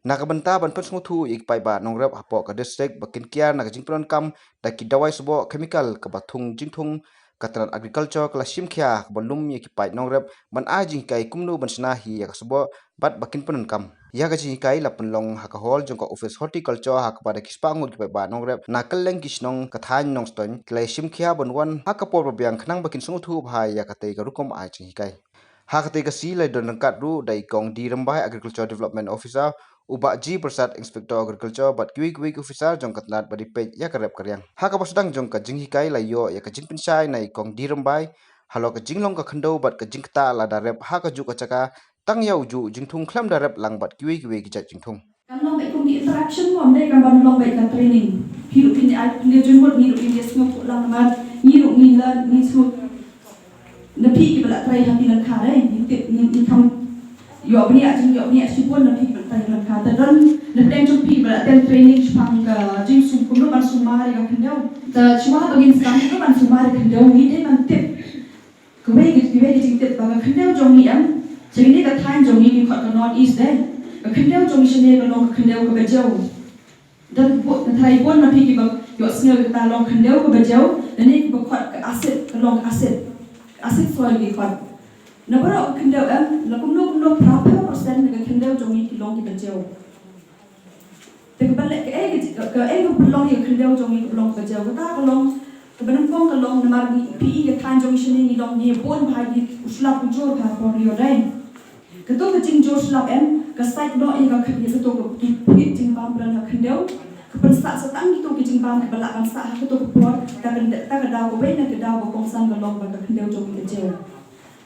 Nakabenta ban pen smutu ik pai ba nongrep hapo ka district bakin kiar nak jingpron kam da ki dawai subo chemical ka bathung jingthung katran agriculture kala simkhya balum ye ki pai nongrep ban a jing kai kumnu ban sna hi ya subo bat bakin pen kam ya ga jing kai lapun long ha ka hol jong ka office horticulture ha ka ba da kispa ngut ki pai ba nongrep na kaleng kisnong ka thain nong ston klai simkhya ban wan ha ka por biang khnang bakin smutu bhai ya ka te ka rukom a jing kai ha ka te ka si lai don kat ru dai kong di rambai agriculture development officer Uba G Prasad Inspector Agriculture bat kwik officer jong katnat badi pej ya karep karyang. Ha ka pasdang jong ka jing hikai la yo ya ka jing pinsai nai kong dirembai halo ka jinglong ka khando bat ka jingta la darep ha ka ju ka chaka tang yau ju jingthung khlam darep lang bat kwik jat jingthung. Kalau baik kong di interaction mo andai kan ban long baik ka training. Hidup ini dia jumut ni hidup ini semua pulang mar ni hidup ni la ni semua. Napi ki bala try hati lan khare ni kam yo ni sipon napi ki bala try lan khare dan lebih jom pi bala ten training spang ka jing sum kum ban sumari ka kendau ta cuma bagin sam ko ban sumari kendau ni de ban tip ko we ki tip ba kendau jong ni am jadi ka thain jong ni ko ka north east deh ka kendau jong sene ka long kendau ka bajau dan bo thai bon napi ki ba yo snel ka long kendau ka bajau dan ni ba ko ka aset ka long aset soil ni ko na bara kendau am la kum no proper percent ka kendau jong ni ki long ki bajau Terbalik ke belong yang kendau jom ni belong kerja kita belong kebenar pun kalau nama PE ke kan jom sini ni long ni pun bahagi uslap ujur bahar polio lain. Ketua kecing jor uslap ke site no yang kerja ketua kecing jing bam beran kendau kepensak setang itu kecing bam kebelakan sah ketua kepuat tak kedau kewen dan kedau kongsan belong pada kendau jom kerja.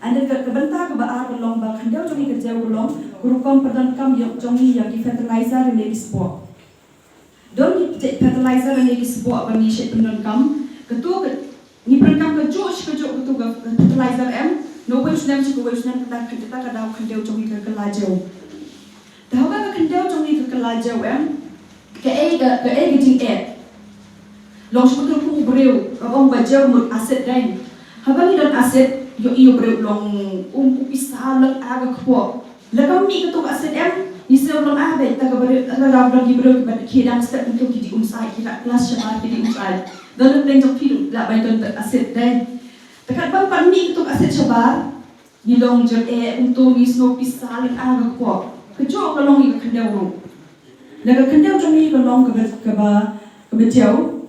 Anda kebentar kebaar belong pada kendau jom kerja belong kurukom perdan kam jom ni yang fertilizer dan sport. Don't fertilizer ni sebuah bagi syek penerkam ketua ni penerkam ke George ketua fertilizer no way senam kita kadang kendau jom ni ke lajau tahu kan kendau jom ni ke lajau ke jing long sebetul pun bereu abang bajau mut aset lain habang dan aset yo bereu long pisah lang aga kpo lakam ni ketua aset Isra belum ada, tak lagi beruk pada kira step untuk kita umsai kira kelas syarah kita umsai. Dalam peringkat hidup lah baik untuk aset dan dekat bang ni untuk aset syarah di long jam untuk misno pisah yang agak kuat. Kejauh kalau ni ke kendau ru. Laga kendau jam ni kalau ke jauh,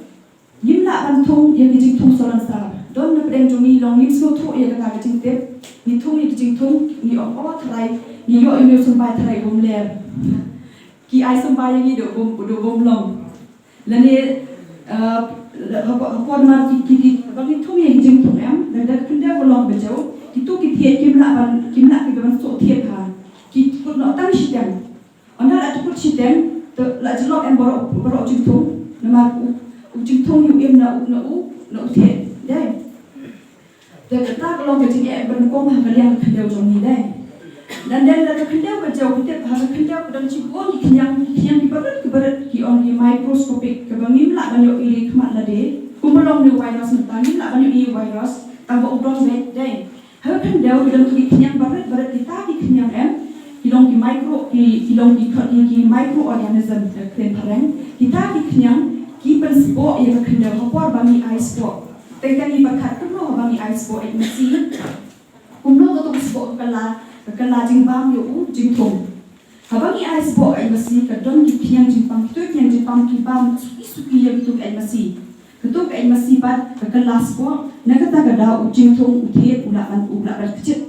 nim nak bantung yang dijing tung solan sah. Don nak peringkat jam ni long nim semua tu yang kena dijing tip, ni tung ni dijing tung ni orang terai. Yo email sampai terai bom ler. Ki ai sampai yang itu bom long. Lani apa nama ki bagi tu yang jeng tu dan kendau belong bejau. Itu kita kimla kita masuk tiap hari. Kita pun nak tang sidang. Anda ada tu pun sidang. La jelok borok jeng tu. Nama jeng tu you na tiap. Dah. Dan kita belong bejau berkong hangalian kendau jom ni dah. Dan kendau kerja kita harus kendau dan cikgu ni yang dibarat ki on di microscopic kebangim lah banyak ili kemat lade kumulong ni virus mentangin lah banyak ili virus tambah udon bed day harus kendau dan tu yang barat kita di yang ilong di microorganism kren pareng kita di yang ki penspo yang kendau hapor bangi ice sport tekan ni bakat kumlo bangi ice sport masih kumlo tu sport kala jing bam yo jing thong habang i ice bo ai masi ka dong ki phiang jing pam ki bam suki ya tu ai masi ketuk ai masi bat ka kala spo na ka ta ka da jing thong u the ula ban kecil